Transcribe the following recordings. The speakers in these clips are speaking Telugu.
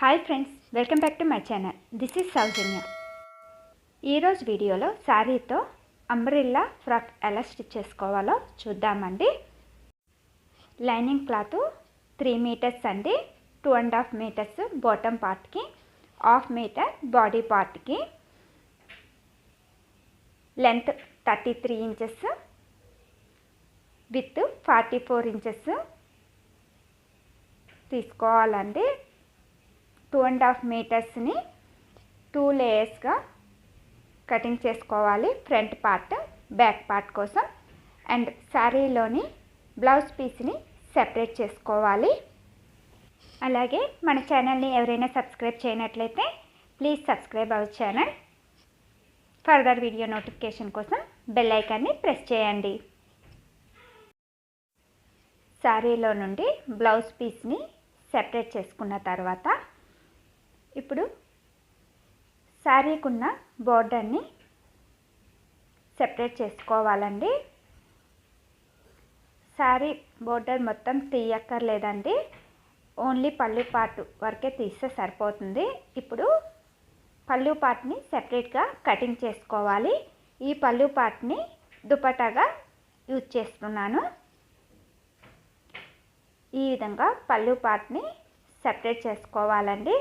Hi friends, welcome back to my channel. This is Sowjanya. ఈరోజు వీడియోలో శారీతో అంబ్రెల్లా ఫ్రాక్ ఎలా స్టిచ్ చేసుకోవాలో చూద్దామండి. లైనింగ్ క్లాత్ 3 మీటర్స్ అండి. 2.5 మీటర్స్ బాటమ్ పార్ట్కి, 1/2 మీటర్ బాడీ పార్ట్కి, లెంత్ 33 ఇంచెస్, విత్ 44 ఇంచెస్ తీసుకోవాలండి. 2.5 మీటర్స్ని 2 లేయర్స్గా కటింగ్ చేసుకోవాలి. ఫ్రంట్ పార్ట్, బ్యాక్ పార్ట్ కోసం. అండ్ శారీలోని బ్లౌజ్ పీస్ని సెపరేట్ చేసుకోవాలి. అలాగే మన ఛానల్ని ఎవరైనా సబ్స్క్రైబ్ చేయనట్లయితే please subscribe our channel. Further video notification కోసం బెల్ ఐకాన్ని ప్రెస్ చేయండి. శారీలో నుండి బ్లౌజ్ పీస్ని సెపరేట్ చేసుకున్న తర్వాత ఇప్పుడు శారీకున్న బోర్డర్ని సెపరేట్ చేసుకోవాలండి. శారీ బోర్డర్ మొత్తం తీయక్కర్లేదండి, ఓన్లీ పళ్ళు పార్ట్ వరకే తీస్తే సరిపోతుంది. ఇప్పుడు పళ్ళు పార్ట్ని సెపరేట్గా కటింగ్ చేసుకోవాలి. ఈ పళ్ళు పార్ట్ని దుపట్టాగా యూజ్ చేస్తున్నాను. ఈ విధంగా పళ్ళు పార్ట్ని సెపరేట్ చేసుకోవాలండి.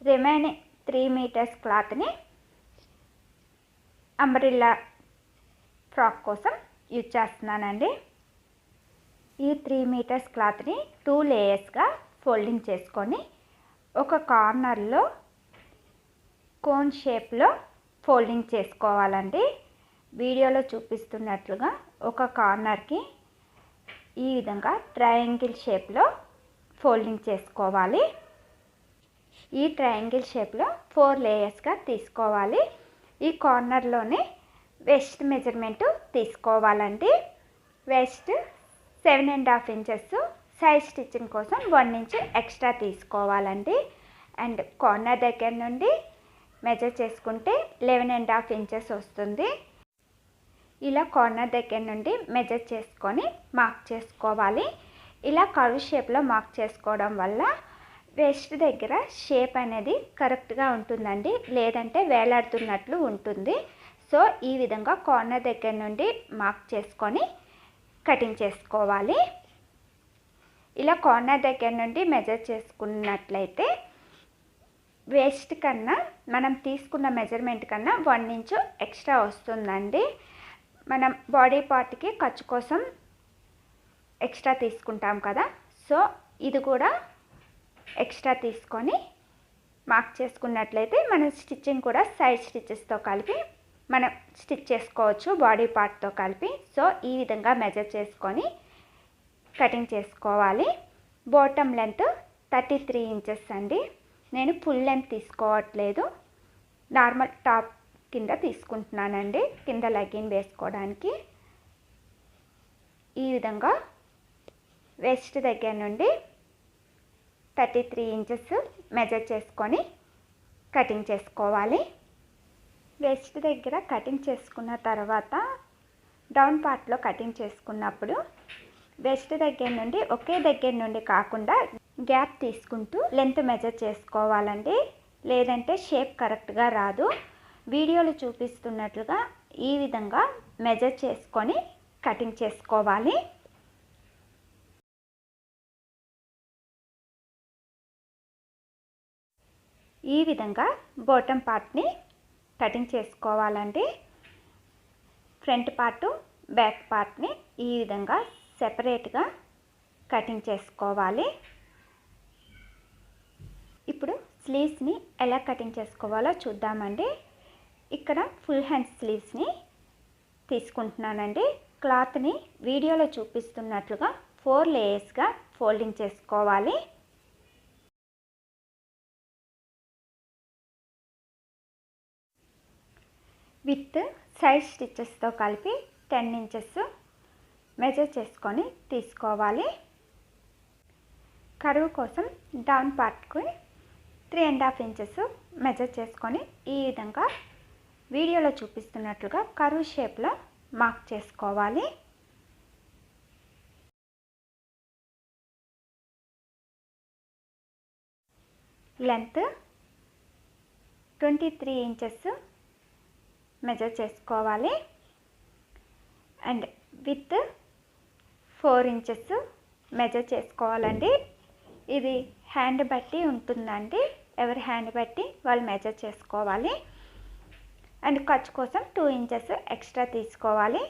రిమైనింగ్ 3 మీటర్స్ క్లాత్ని అంబ్రెల్లా ఫ్రాక్ కోసం యూజ్ చేస్తున్నానండి. ఈ 3 మీటర్స్ క్లాత్ని 2 లేయర్స్గా ఫోల్డింగ్ చేసుకొని ఒక కార్నర్లో కోన్ షేప్లో ఫోల్డింగ్ చేసుకోవాలండి. వీడియోలో చూపిస్తున్నట్లుగా ఒక కార్నర్కి ఈ విధంగా ట్రయాంగిల్ షేప్లో ఫోల్డింగ్ చేసుకోవాలి. ఈ ట్రయాంగిల్ షేప్లో 4 లేయర్స్గా తీసుకోవాలి. ఈ కార్నర్లోనే వెస్ట్ మెజర్మెంట్ తీసుకోవాలండి. వెస్ట్ 7.5 ఇంచెస్, సైడ్ స్టిచ్చింగ్ కోసం 1 ఇంచ్ ఎక్స్ట్రా తీసుకోవాలండి. అండ్ కార్నర్ దగ్గర నుండి మెజర్ చేసుకుంటే 11.5 ఇంచెస్ వస్తుంది. ఇలా కార్నర్ దగ్గర నుండి మెజర్ చేసుకొని మార్క్ చేసుకోవాలి. ఇలా కర్వ్ షేప్లో మార్క్ చేసుకోవడం వల్ల వెస్ట్ దగ్గర షేప్ అనేది కరెక్ట్గా ఉంటుందండి, లేదంటే వేలాడుతున్నట్లు ఉంటుంది. సో ఈ విధంగా కార్నర్ దగ్గర నుండి మార్క్ చేసుకొని కటింగ్ చేసుకోవాలి. ఇలా కార్నర్ దగ్గర నుండి మెజర్ చేసుకున్నట్లయితే వెస్ట్ కన్నా మనం తీసుకున్న మెజర్మెంట్ కన్నా 1 ఇంచ్ ఎక్స్ట్రా వస్తుందండి. మనం బాడీ పార్ట్కి ఖర్చు కోసం ఎక్స్ట్రా తీసుకుంటాం కదా, సో ఇది కూడా ఎక్స్ట్రా తీసుకొని మార్క్ చేసుకున్నట్లయితే మన స్టిచ్చింగ్ కూడా సైడ్ స్టిచెస్తో కలిపి మనం స్టిచ్ చేసుకోవచ్చు బాడీ పార్ట్తో కలిపి. సో ఈ విధంగా మెజర్ చేసుకొని కటింగ్ చేసుకోవాలి. బాటమ్ లెంత్ 33 ఇంచెస్ అండి. నేను ఫుల్ లెంత్ తీసుకోవట్లేదు, నార్మల్ టాప్ కింద తీసుకుంటున్నానండి, కింద లెగ్గిన్ వేసుకోవడానికి. ఈ విధంగా వెస్ట్ దగ్గర నుండి 33 ఇంచెస్ మెజర్ చేసుకొని కటింగ్ చేసుకోవాలి. వెస్ట్ దగ్గర కటింగ్ చేసుకున్న తర్వాత డౌన్ పార్ట్లో కటింగ్ చేసుకున్నప్పుడు వెస్ట్ దగ్గర నుండి ఒకే దగ్గర నుండి కాకుండా గ్యాప్ తీసుకుంటూ లెంత్ మెజర్ చేసుకోవాలండి, లేదంటే షేప్ కరెక్ట్గా రాదు. వీడియోలో చూపిస్తున్నట్లుగా ఈ విధంగా మెజర్ చేసుకొని కటింగ్ చేసుకోవాలి. ఈ విధంగా బాటమ్ పార్ట్ని కటింగ్ చేసుకోవాలండి. ఫ్రంట్ పార్ట్, బ్యాక్ పార్ట్ని ఈ విధంగా సెపరేట్గా కటింగ్ చేసుకోవాలి. ఇప్పుడు స్లీవ్స్ని ఎలా కటింగ్ చేసుకోవాలో చూద్దామండి. ఇక్కడ ఫుల్ హ్యాండ్ స్లీవ్స్ని తీసుకుంటున్నానండి. క్లాత్ని వీడియోలో చూపిస్తున్నట్లుగా 4 లేయర్స్గా ఫోల్డింగ్ చేసుకోవాలి. విత్ సైడ్ స్టిచెస్తో కలిపి 10 ఇంచెస్ మెజర్ చేసుకొని తీసుకోవాలి. కరువు కోసం డౌన్ పార్ట్కి 3.5 ఇంచెస్ మెజర్ చేసుకొని ఈ విధంగా వీడియోలో చూపిస్తున్నట్లుగా కరువు షేప్లో మార్క్ చేసుకోవాలి. లెంత్ 23 ఇంచెస్ మెజర్ చేసుకోవాలి. అండ్ విత్ 4 ఇంచెస్ మెజర్ చేసుకోవాలండి. ఇది హ్యాండ్ బట్టి ఉంటుందండి, ఎవరి హ్యాండ్ బట్టి వాళ్ళు మెజర్ చేసుకోవాలి. అండ్ ఖర్చు కోసం 2 ఇంచెస్ ఎక్స్ట్రా తీసుకోవాలి.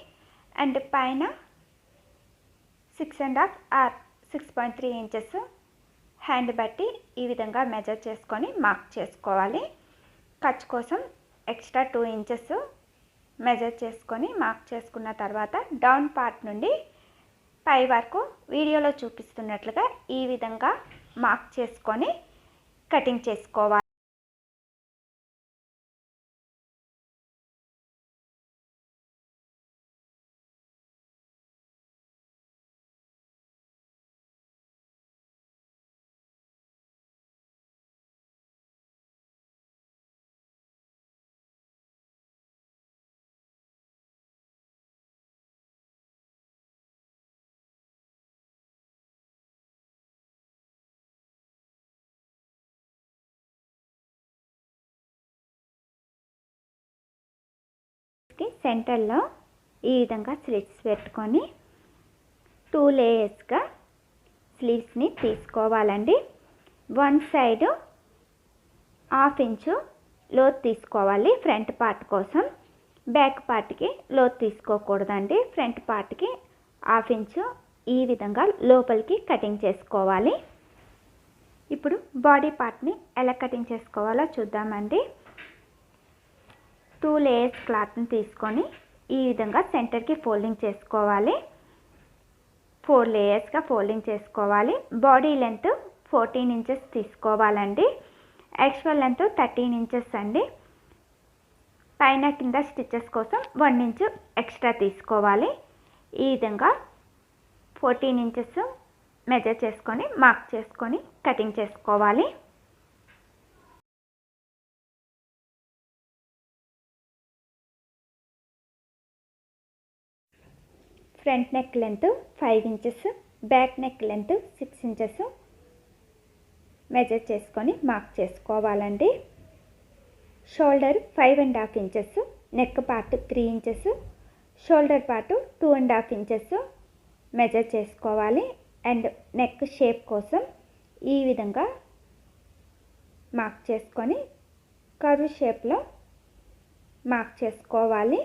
అండ్ పైన 6.5 ఆర్ 6.3 ఇంచెస్ హ్యాండ్ బట్టి ఈ విధంగా మెజర్ చేసుకొని మార్క్ చేసుకోవాలి. ఖర్చు కోసం ఎక్స్ట్రా 2 ఇంచెస్ మెజర్ చేసుకొని మార్క్ చేసుకున్న తర్వాత డౌన్ పార్ట్ నుండి పై వరకు వీడియోలో చూపిస్తున్నట్లుగా ఈ విధంగా మార్క్ చేసుకొని కటింగ్ చేసుకోవాలి. సెంటర్లో ఈ విధంగా స్లిట్స్ పెట్టుకొని 2 లేయర్స్గా స్లీవ్స్ని తీసుకోవాలండి. వన్ సైడ్ 1/2 ఇంచు లోతు తీసుకోవాలి ఫ్రంట్ పార్ట్ కోసం. బ్యాక్ పార్ట్కి లోతు తీసుకోకూడదండి. ఫ్రంట్ పార్ట్కి 1/2 ఇంచు ఈ విధంగా లోపలికి కటింగ్ చేసుకోవాలి. ఇప్పుడు బాడీ పార్ట్ని ఎలా కటింగ్ చేసుకోవాలో చూద్దామండి. 2 లేయర్స్ క్లాత్ని తీసుకొని ఈ విధంగా సెంటర్కి ఫోల్డింగ్ చేసుకోవాలి. 4 లేయర్స్గా ఫోల్డింగ్ చేసుకోవాలి. బాడీ లెంత్ 14 ఇంచెస్ తీసుకోవాలండి. యాక్చువల్ లెంత్ 13 ఇంచెస్ అండి. పైన కింద స్టిచెస్ కోసం 1 ఇంచు ఎక్స్ట్రా తీసుకోవాలి. ఈ విధంగా 14 ఇంచెస్ మెజర్ చేసుకొని మార్క్ చేసుకొని కటింగ్ చేసుకోవాలి. Front neck length 5 inches, back neck length 6 inches measure చేసుకొని మార్క్ చేసుకోవాలండి. Shoulder 5.5 inches, neck part 3 inches, shoulder part 2.5 inches measure చేసుకోవాలి. అండ్ నెక్ షేప్ కోసం ఈ విధంగా మార్క్ చేసుకొని కర్వ్ షేప్లో మార్క్ చేసుకోవాలి.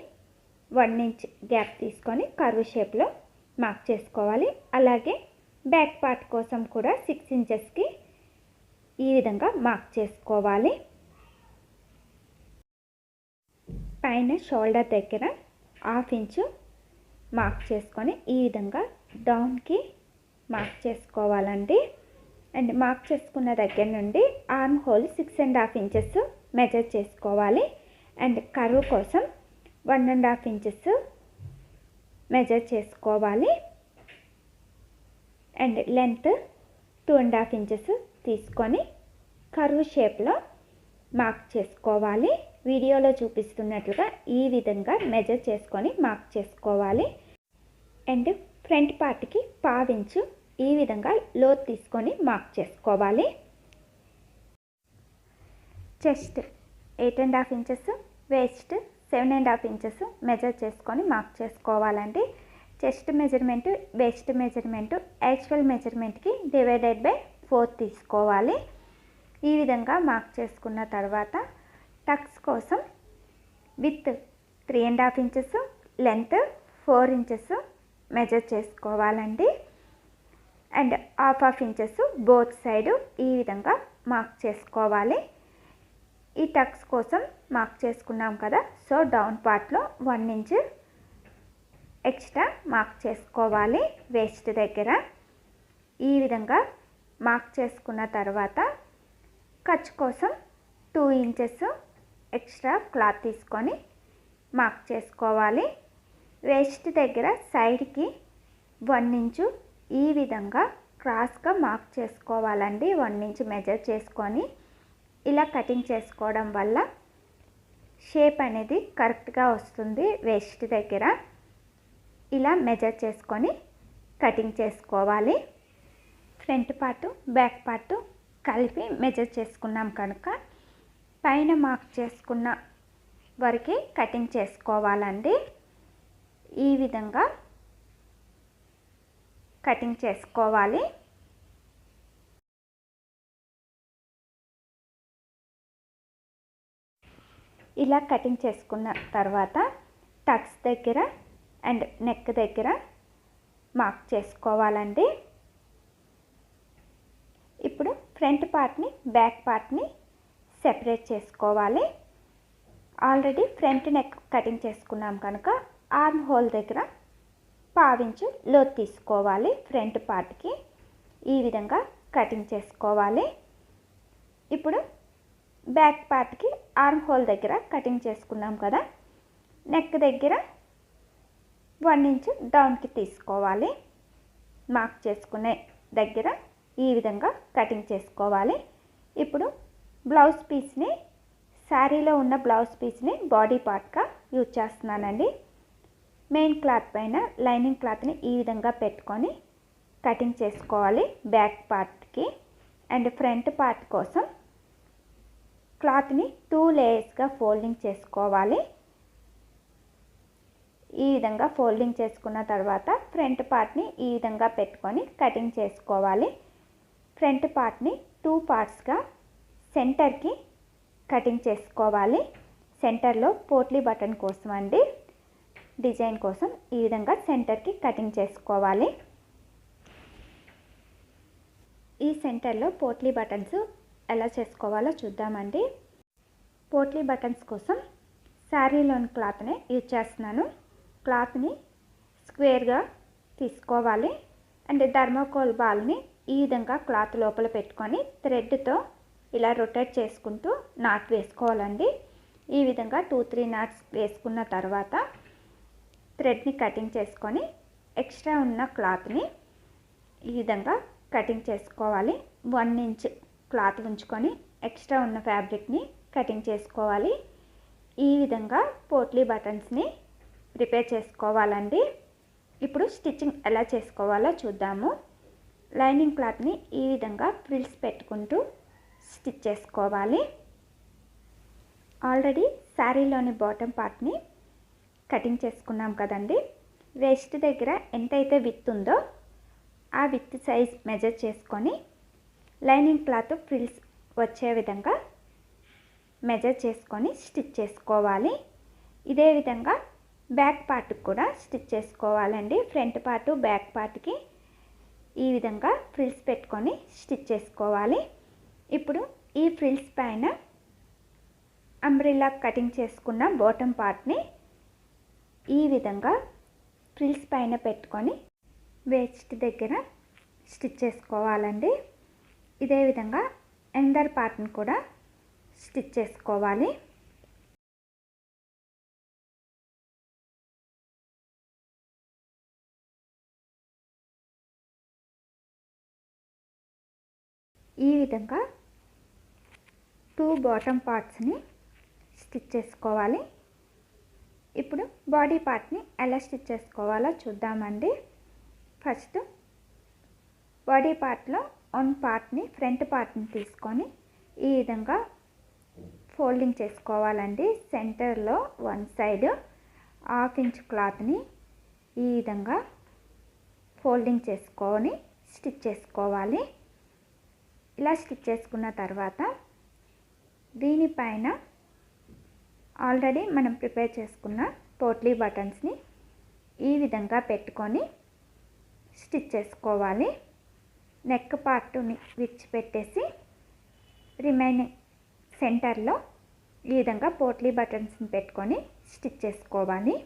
1 ఇంచ్ గ్యాప్ తీసుకొని కర్వ్ షేప్లో మార్క్ చేసుకోవాలి. అలాగే బ్యాక్ పార్ట్ కోసం కూడా 6 ఇంచెస్కి ఈ విధంగా మార్క్ చేసుకోవాలి. పైన షోల్డర్ దగ్గర 1/2 ఇంచు మార్క్ చేసుకొని ఈ విధంగా డౌన్కి మార్క్ చేసుకోవాలండి. అండ్ మార్క్ చేసుకున్న దగ్గర నుండి ఆర్మ్ హోల్ 6.5 ఇంచెస్ మెజర్ చేసుకోవాలి. అండ్ కర్వ్ కోసం 1.5 ఇంచెస్ మెజర్ చేసుకోవాలి. అండ్ లెంత్ 2.5 ఇంచెస్ తీసుకొని కర్వ్ షేప్లో మార్క్ చేసుకోవాలి. వీడియోలో చూపిస్తున్నట్లుగా ఈ విధంగా మెజర్ చేసుకొని మార్క్ చేసుకోవాలి. అండ్ ఫ్రంట్ పార్ట్కి 1/2 ఇంచు ఈ విధంగా లోతు తీసుకొని మార్క్ చేసుకోవాలి. Chest 8.5 inches, waist 7.5 inches measure చేసుకొని మార్క్ చేసుకోవాలండి. Chest measurement, waist measurement actual మెజర్మెంట్కి డివైడెడ్ బై 4 తీసుకోవాలి. ఈ విధంగా మార్క్ చేసుకున్న తర్వాత టక్స్ కోసం with 3.5 inches, length 4 inches measure చేసుకోవాలండి. అండ్ 1/2 ఇంచెస్ బోత్ సైడ్ ఈ విధంగా మార్క్ చేసుకోవాలి. ఈ టక్స్ కోసం మార్క్ చేసుకున్నాం కదా, సో డౌన్ పార్ట్లో 1 ఇంచ్ ఎక్స్ట్రా మార్క్ చేసుకోవాలి వేస్ట్ దగ్గర. ఈ విధంగా మార్క్ చేసుకున్న తర్వాత ఖర్చు కోసం 2 ఇంచెస్ ఎక్స్ట్రా క్లాత్ తీసుకొని మార్క్ చేసుకోవాలి. వేస్ట్ దగ్గర సైడ్కి 1 ఇంచు ఈ విధంగా క్రాస్గా మార్క్ చేసుకోవాలండి. 1 ఇంచ్ మెజర్ చేసుకొని ఇలా కటింగ్ చేసుకోవడం వల్ల షేప్ అనేది కరెక్ట్గా వస్తుంది. వేస్ట్ దగ్గర ఇలా మెజర్ చేసుకొని కటింగ్ చేసుకోవాలి. ఫ్రంట్ పార్ట్, బ్యాక్ పార్ట్ కలిపి మెజర్ చేసుకున్నాం కనుక పైన మార్క్ చేసుకున్న వరకు కటింగ్ చేసుకోవాలండి. ఈ విధంగా కటింగ్ చేసుకోవాలి. ఇలా కటింగ్ చేసుకున్న తర్వాత టక్స్ దగ్గర అండ్ నెక్ దగ్గర మార్క్ చేసుకోవాలండి. ఇప్పుడు ఫ్రంట్ పార్ట్ని బ్యాక్ పార్ట్ని సెపరేట్ చేసుకోవాలి. ఆల్రెడీ ఫ్రంట్ నెక్ కటింగ్ చేసుకున్నాం కనుక ఆర్మ్ హోల్ దగ్గర పావించు లోతు తీసుకోవాలి. ఫ్రంట్ పార్ట్కి ఈ విధంగా కటింగ్ చేసుకోవాలి. ఇప్పుడు బ్యాక్ పార్ట్కి ఆర్మ్ హోల్ దగ్గర కటింగ్ చేసుకున్నాం కదా, నెక్ దగ్గర 1 ఇంచ్ డౌన్కి తీసుకోవాలి. మార్క్ చేసుకునే దగ్గర ఈ విధంగా కటింగ్ చేసుకోవాలి. ఇప్పుడు బ్లౌజ్ పీస్ని, శారీలో ఉన్న బ్లౌజ్ పీస్ని బాడీ పార్ట్గా యూజ్ చేస్తున్నానండి. మెయిన్ క్లాత్ పైన లైనింగ్ క్లాత్ని ఈ విధంగా పెట్టుకొని కటింగ్ చేసుకోవాలి. బ్యాక్ పార్ట్కి అండ్ ఫ్రంట్ పార్ట్ కోసం క్లాత్ని 2 లేయర్స్గా ఫోల్డింగ్ చేసుకోవాలి. ఈ విధంగా ఫోల్డింగ్ చేసుకున్న తర్వాత ఫ్రంట్ పార్ట్ని ఈ విధంగా పెట్టుకొని కటింగ్ చేసుకోవాలి. ఫ్రంట్ పార్ట్ని 2 పార్ట్స్గా సెంటర్కి కటింగ్ చేసుకోవాలి. సెంటర్లో పోట్లీ బటన్ కోసం అండి, డిజైన్ కోసం ఈ విధంగా సెంటర్కి కటింగ్ చేసుకోవాలి. ఈ సెంటర్లో పోట్లీ బటన్స్ ఎలా చేసుకోవాలో చూద్దామండి. పోట్లీ బటన్స్ కోసం శారీలోని క్లాత్ని యూజ్ చేస్తున్నాను. క్లాత్ని స్క్వేర్గా తీసుకోవాలి అండ్ థర్మోకోల్ బాల్ని ఈ విధంగా క్లాత్ లోపల పెట్టుకొని థ్రెడ్తో ఇలా రొటేట్ చేసుకుంటూ నాట్ వేసుకోవాలండి. ఈ విధంగా 2-3 నాట్స్ వేసుకున్న తర్వాత థ్రెడ్ని కటింగ్ చేసుకొని ఎక్స్ట్రా ఉన్న క్లాత్ని ఈ విధంగా కటింగ్ చేసుకోవాలి. 1 ఇంచ్ క్లాత్ ఉంచుకొని ఎక్స్ట్రా ఉన్న ఫ్యాబ్రిక్ని కటింగ్ చేసుకోవాలి. ఈ విధంగా పోట్లీ బటన్స్ని ప్రిపేర్ చేసుకోవాలండి. ఇప్పుడు స్టిచ్చింగ్ ఎలా చేసుకోవాలో చూద్దాము. లైనింగ్ క్లాత్ని ఈ విధంగా ఫ్రిల్స్ పెట్టుకుంటూ స్టిచ్ చేసుకోవాలి. ఆల్రెడీ శారీలోని బాటమ్ పార్ట్ని కటింగ్ చేసుకున్నాం కదండి. వేస్ట్ దగ్గర ఎంతైతే విత్ ఉందో ఆ విత్ సైజ్ మెజర్ చేసుకొని లైనింగ్ క్లాత్ ఫ్రిల్స్ వచ్చే విధంగా మెజర్ చేసుకొని స్టిచ్ చేసుకోవాలి. ఇదే విధంగా బ్యాక్ పార్ట్కి కూడా స్టిచ్ చేసుకోవాలండి. ఫ్రంట్ పార్ట్ బ్యాక్ పార్ట్కి ఈ విధంగా ఫ్రిల్స్ పెట్టుకొని స్టిచ్ చేసుకోవాలి. ఇప్పుడు ఈ ఫ్రిల్స్ పైన అంబ్రెల్లా కటింగ్ చేసుకున్న బాటమ్ పార్ట్ని ఈ విధంగా ఫ్రిల్స్ పైన పెట్టుకొని వేస్ట్ దగ్గర స్టిచ్ చేసుకోవాలండి. ఇదే విధంగా ఎండర్ పార్ట్ని కూడా స్టిచ్ చేసుకోవాలి. ఈ విధంగా 2 బాటమ్ పార్ట్స్ని స్టిచ్ చేసుకోవాలి. ఇప్పుడు బాడీ పార్ట్ని ఎలా స్టిచ్ చేసుకోవాలో చూద్దామండి. ఫస్ట్ బాడీ పార్ట్లో 1 పార్ట్ని ఫ్రంట్ పార్ట్ని తీసుకొని ఈ విధంగా ఫోల్డింగ్ చేసుకోవాలండి. సెంటర్లో 1 సైడ్ 1/2 ఇంచ్ క్లాత్ని ఈ విధంగా ఫోల్డింగ్ చేసుకొని స్టిచ్ చేసుకోవాలి. ఇలా స్టిచ్ చేసుకున్న తర్వాత దీనిపైన ఆల్రెడీ మనం ప్రిపేర్ చేసుకున్న పోట్లీ బటన్స్ని ఈ విధంగా పెట్టుకొని స్టిచ్ చేసుకోవాలి. నెక్ పార్ట్ని విడిచిపెట్టేసి రిమైనింగ్ సెంటర్లో ఈ విధంగా పోట్లీ బటన్స్ని పెట్టుకొని స్టిచ్ చేసుకోవాలి.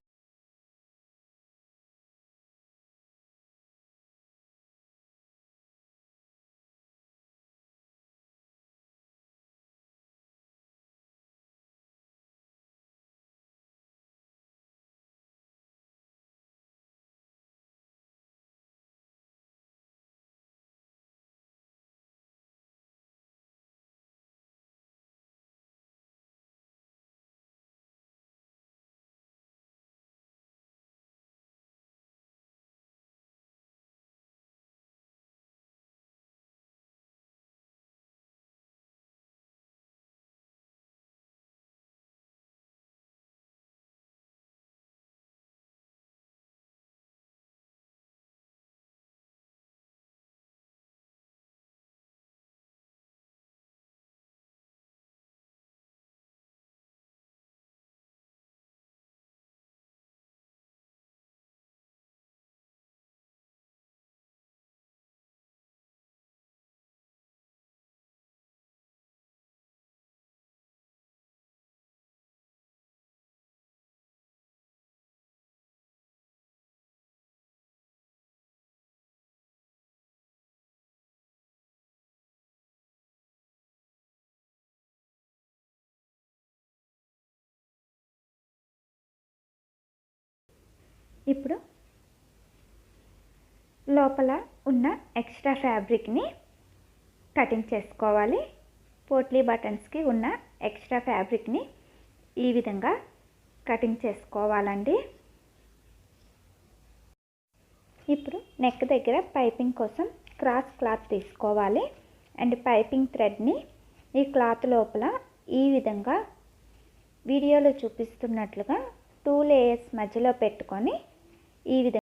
ఇప్పుడు లోపల ఉన్న ఎక్స్ట్రా ఫ్యాబ్రిక్ని కటింగ్ చేసుకోవాలి. పోట్లీ బటన్స్కి ఉన్న ఎక్స్ట్రా ఫ్యాబ్రిక్ని ఈ విధంగా కటింగ్ చేసుకోవాలండి. ఇప్పుడు నెక్ దగ్గర పైపింగ్ కోసం క్రాస్ క్లాత్ తీసుకోవాలి. అండ్ పైపింగ్ థ్రెడ్ని ఈ క్లాత్ లోపల ఈ విధంగా వీడియోలో చూపిస్తున్నట్లుగా 2 లేయర్స్ మధ్యలో పెట్టుకొని ఈ విధంగా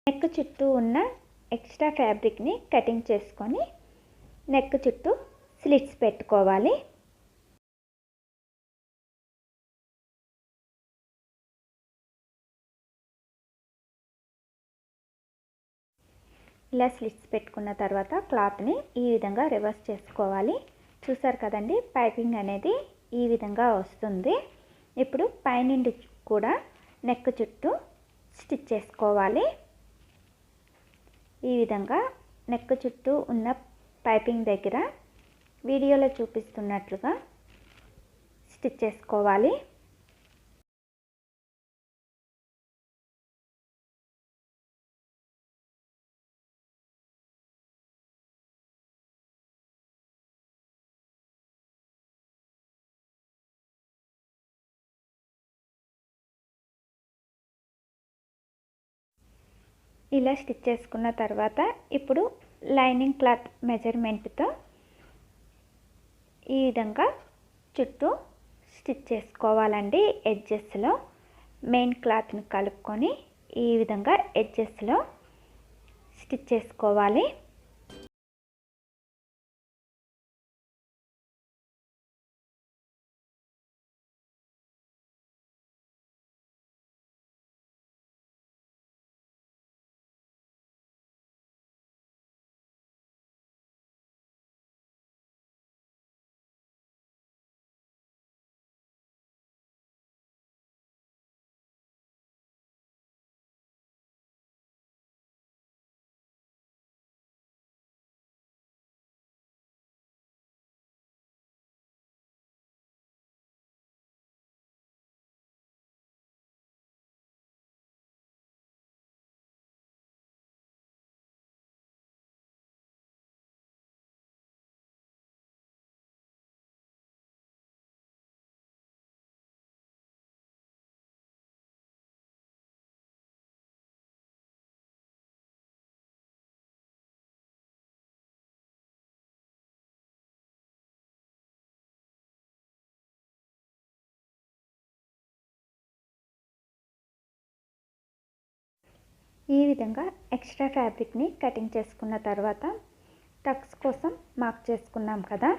నెక్ చుట్టూ ఉన్న ఎక్స్ట్రా ఫ్యాబ్రిక్ని కటింగ్ చేసుకొని నెక్ చుట్టూ స్లిట్స్ పెట్టుకోవాలి. ఇలా స్లిట్స్ పెట్టుకున్న తర్వాత క్లాత్ని ఈ విధంగా రివర్స్ చేసుకోవాలి. చూసారు కదండి, పైపింగ్ అనేది ఈ విధంగా వస్తుంది. ఇప్పుడు పైనుండి కూడా నెక్ చుట్టూ స్టిచ్ చేసుకోవాలి. ఈ విధంగా నెక్ చుట్టూ ఉన్న పైపింగ్ దగ్గర వీడియోలో చూపిస్తున్నట్లుగా స్టిచ్ చేసుకోవాలి. ఇలా స్టిచ్ చేసుకున్న తర్వాత ఇప్పుడు లైనింగ్ క్లాత్ మెజర్మెంట్తో ఈ విధంగా చుట్టూ స్టిచ్ చేసుకోవాలండి. ఎడ్జెస్లో మెయిన్ క్లాత్ని కలుపుకొని ఈ విధంగా ఎడ్జెస్లో స్టిచ్ చేసుకోవాలి. ఈ విధంగా ఎక్స్ట్రా ఫ్యాబ్రిక్ని కటింగ్ చేసుకున్న తర్వాత టక్స్ కోసం మార్క్ చేసుకున్నాం కదా,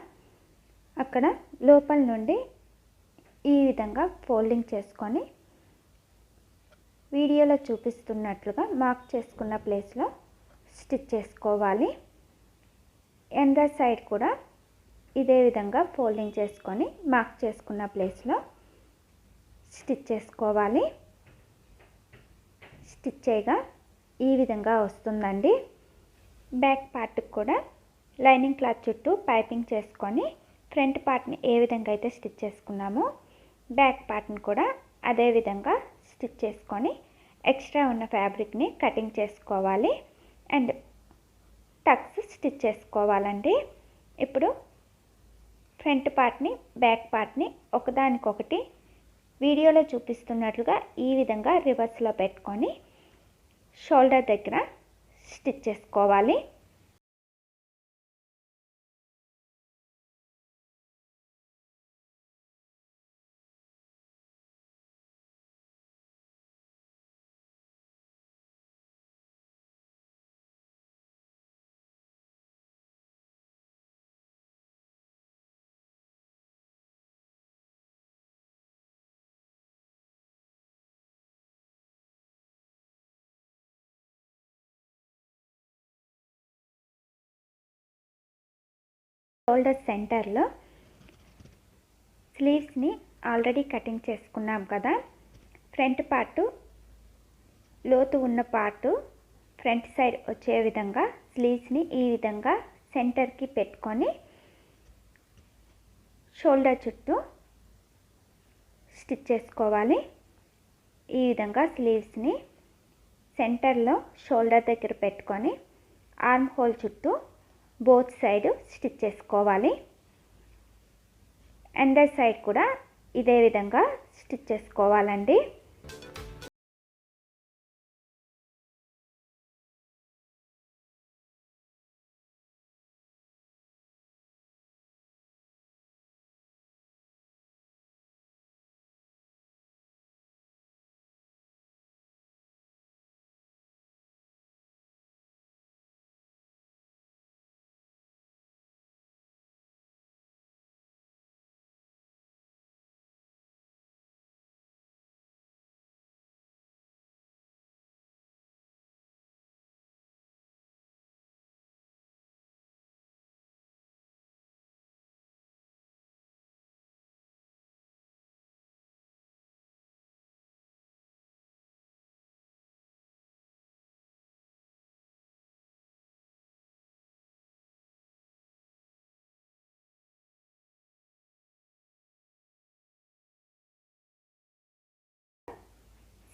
అక్కడ లోపల నుండి ఈ విధంగా ఫోల్డింగ్ చేసుకొని వీడియోలో చూపిస్తున్నట్లుగా మార్క్ చేసుకున్న ప్లేస్లో స్టిచ్ చేసుకోవాలి. ఎండ్ సైడ్ కూడా ఇదే విధంగా ఫోల్డింగ్ చేసుకొని మార్క్ చేసుకున్న ప్లేస్లో స్టిచ్ చేసుకోవాలి. స్టిచ్ చేయగా ఈ విధంగా వస్తుందండి. బ్యాక్ పార్ట్కి కూడా లైనింగ్ క్లాత్ చుట్టూ పైపింగ్ చేసుకొని ఫ్రంట్ పార్ట్ని ఏ విధంగా అయితే స్టిచ్ చేసుకున్నామో బ్యాక్ పార్ట్ని కూడా అదే విధంగా స్టిచ్ చేసుకొని ఎక్స్ట్రా ఉన్న ఫ్యాబ్రిక్ని కటింగ్ చేసుకోవాలి అండ్ టక్స్ స్టిచ్ చేసుకోవాలండి. ఇప్పుడు ఫ్రంట్ పార్ట్ని బ్యాక్ పార్ట్ని ఒకదానికొకటి వీడియోలో చూపిస్తున్నట్లుగా ఈ విధంగా రివర్స్లో పెట్టుకొని షోల్డర్ దగ్గర స్టిచ్ చేసుకోవాలి. షోల్డర్ సెంటర్లో స్లీవ్స్ని ఆల్రెడీ కటింగ్ చేసుకున్నాం కదా, ఫ్రంట్ పార్టు లోతు ఉన్న పార్టు ఫ్రంట్ సైడ్ వచ్చే విధంగా స్లీవ్స్ని ఈ విధంగా సెంటర్కి పెట్టుకొని షోల్డర్ చుట్టూ స్టిచ్ చేసుకోవాలి. ఈ విధంగా స్లీవ్స్ని సెంటర్లో షోల్డర్ దగ్గర పెట్టుకొని ఆర్మ్ హోల్ చుట్టూ బోత్ సైడ్ స్టిచ్ చేసుకోవాలి. అండర్ సైడ్ కూడా ఇదే విధంగా స్టిచ్ చేసుకోవాలండి.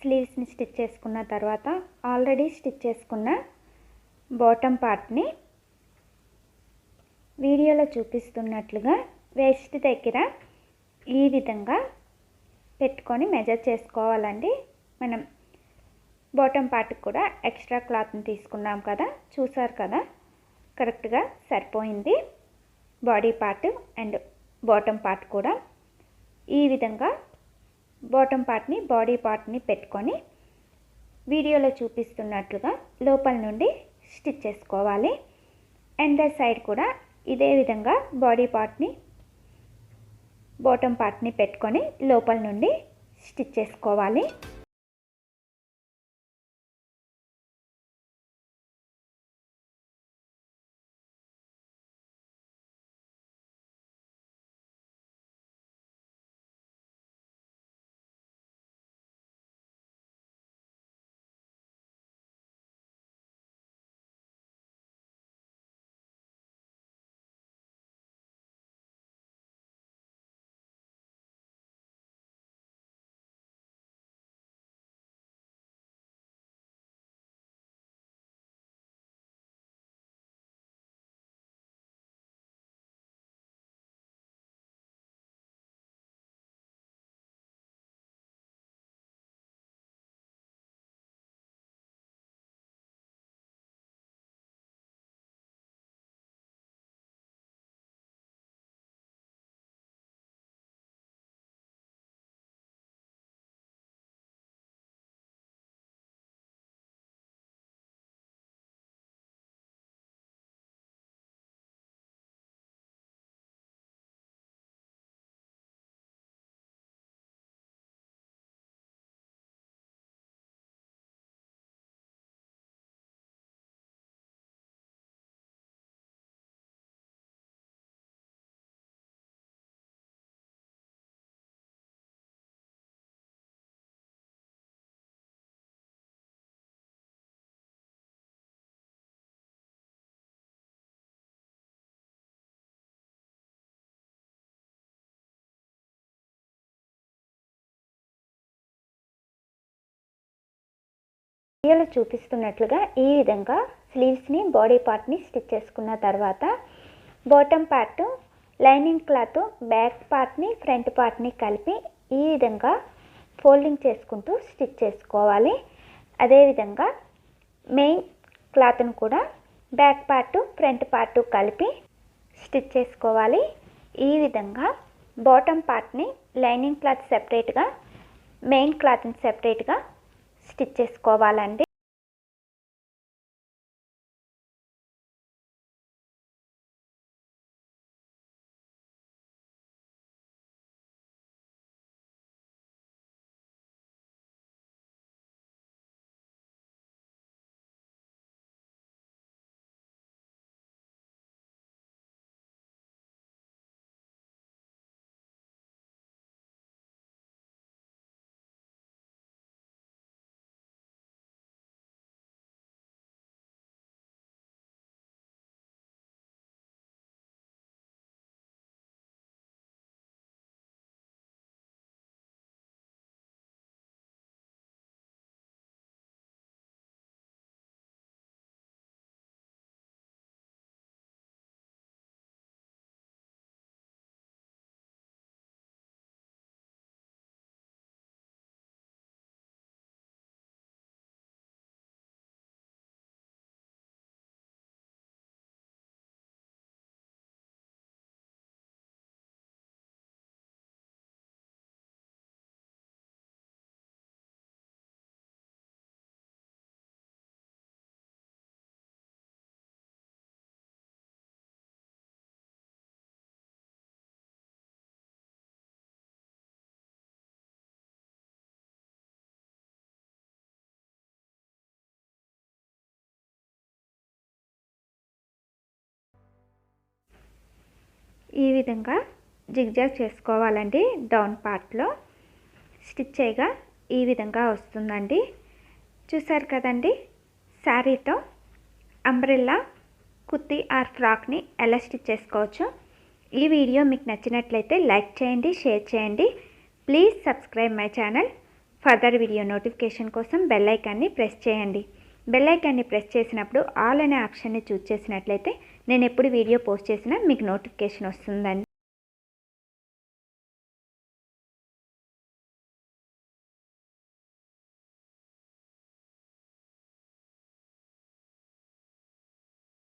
స్లీవ్స్ని స్టిచ్ చేసుకున్న తర్వాత ఆల్రెడీ స్టిచ్ చేసుకున్న బాటమ్ పార్ట్ని వీడియోలో చూపిస్తున్నట్లుగా వేస్ట్ దగ్గర ఈ విధంగా పెట్టుకొని మెజర్ చేసుకోవాలండి. మనం బాటమ్ పార్ట్కి కూడా ఎక్స్ట్రా క్లాత్ని తీసుకున్నాం కదా, చూసారు కదా, కరెక్ట్గా సరిపోయింది. Body part and bottom part కూడా ఈ విధంగా బాటమ్ పార్ట్ని బాడీ పార్ట్ని పెట్టుకొని వీడియోలో చూపిస్తున్నట్లుగా లోపల నుండి స్టిచ్ చేసుకోవాలి. అండ్ సైడ్ కూడా ఇదే విధంగా బాడీ పార్ట్ని బాటమ్ పార్ట్ని పెట్టుకొని లోపల నుండి స్టిచ్ చేసుకోవాలి. వీడియోలో చూపిస్తున్నట్లుగా ఈ విధంగా స్లీవ్స్ని బాడీ పార్ట్ని స్టిచ్ చేసుకున్న తర్వాత bottom part lining cloth back పార్ట్ని ఫ్రంట్ పార్ట్ని కలిపి ఈ విధంగా ఫోల్డింగ్ చేసుకుంటూ స్టిచ్ చేసుకోవాలి. అదేవిధంగా మెయిన్ క్లాత్ను కూడా బ్యాక్ పార్ట్ ఫ్రంట్ పార్ట్ కలిపి స్టిచ్ చేసుకోవాలి. ఈ విధంగా బాటమ్ పార్ట్ని లైనింగ్ క్లాత్ సెపరేట్గా మెయిన్ క్లాత్ని సెపరేట్గా స్టిచ్ చేసుకోవాలండి. ఈ విధంగా జిగ్జాగ్ చేసుకోవాలండి. డౌన్ పార్ట్లో స్టిచ్ చేయగా ఈ విధంగా వస్తుందండి. చూసారు కదండి, శారీతో అంబ్రెల్లా కుర్తీ ఆర్ ఫ్రాక్ని ఎలా స్టిచ్ చేసుకోవచ్చు. ఈ వీడియో మీకు నచ్చినట్లయితే లైక్ చేయండి, షేర్ చేయండి. Please subscribe my channel. Further video notification కోసం బెల్ ఐకాన్ని ప్రెస్ చేయండి. బెల్ ఐకాన్ని ప్రెస్ చేసినప్పుడు ఆల్ అనే ఆప్షన్ని చూస్ చేసినట్లయితే నేను ఎప్పుడు వీడియో పోస్ట్ చేసినా మీకు నోటిఫికేషన్ వస్తుందండి.